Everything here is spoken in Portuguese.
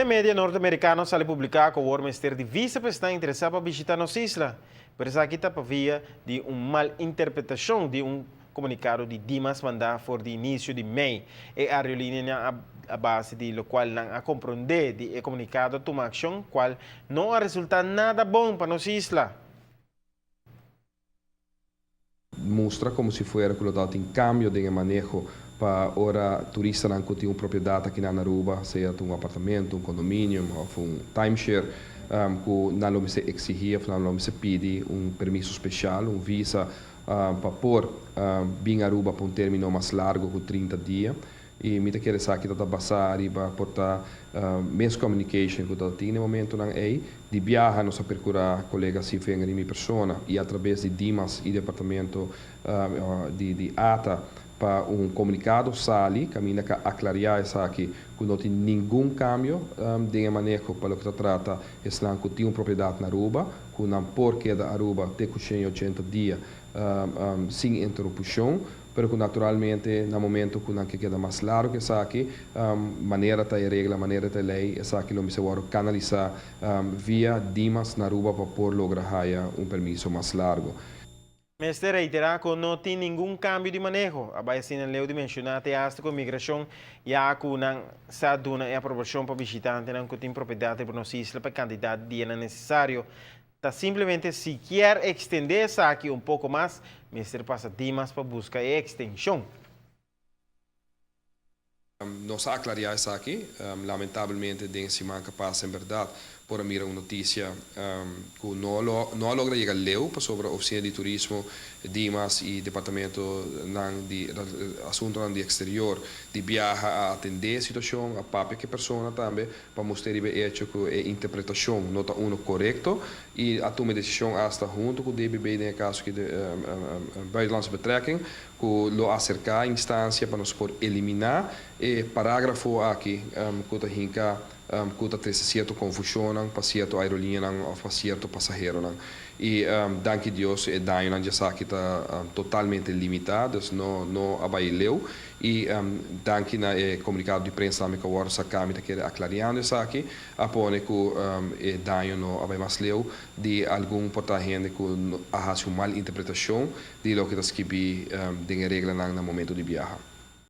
De mídia norte-americano sale publicar que o Ministério de Visa está interessado para visitar nossa isla. Por isso aqui está para via de uma mal interpretação de comunicado de Dimas mandar for de início de mês. E a aerolínea a base de lo qual não a compreender de comunicado toma ação qual não a resultar nada bom para nossa isla. Mostra como se fosse colocado em cambio de manejo para ora turista não ter uma propriedade aqui na Aruba, seja um apartamento, um condomínio ou um timeshare, que não se exigia, não se pede permisso especial, visa para pôr vir a Aruba para término mais largo que 30 dias. E me quer dizer que está passar e para portar menos communication que está no momento não é de viajar nos a procurar colegas se vêm em minha persona e através de Dimas e departamento de ATA para comunicado sali caminha que aclarar isso aqui que não tem nenhum cambio de manejo para o que se trata é que tem uma propriedade na Aruba que não pode quedar Aruba até 80 dias sem interrupção. Pero que naturalmente, no momento que queda mais largo que isso aqui, maneira da regra, maneira da lei, isso aqui não se pode canalizar via Dimas na Aruba para poder lograr permisso mais largo. Mestre reitera que não tem nenhum cambio de manejo. A base na lei de mencionar até hasta com a migração já que não se dá a aprovação para visitantes não que tem propriedade para nossa isla para candidato dia necessário. Tá simplesmente se quer extender isso aqui um pouco mais, mestre passa Dimas para buscar extensão. Nós aclarar isso aqui, lamentavelmente, de semana que passa, em verdade, por mim uma notícia que não logra chegar leu sobre a oficina de turismo, Dimas e departamento de assunto de exterior, de viajar a atender a situação, a papel que a pessoa também, para mostrar que a interpretação não está correto e a toma de decisão hasta junto com o DBB, no caso de buitenlandse betrekking, que lo acercar a instância para nós poder eliminar e parágrafo aqui que está hinca que está certa confusão para certo aerolínea ou para certo passageiro e danke Deus e daí já sabe que está totalmente limitado, não abaileu e danke na comunicado de imprensa que agora sa kami que aclarando isso aqui apone que daí não abai mais leu de algum porta-gente que haja uma mal interpretação de lo que está escrito de regra no momento de viajar.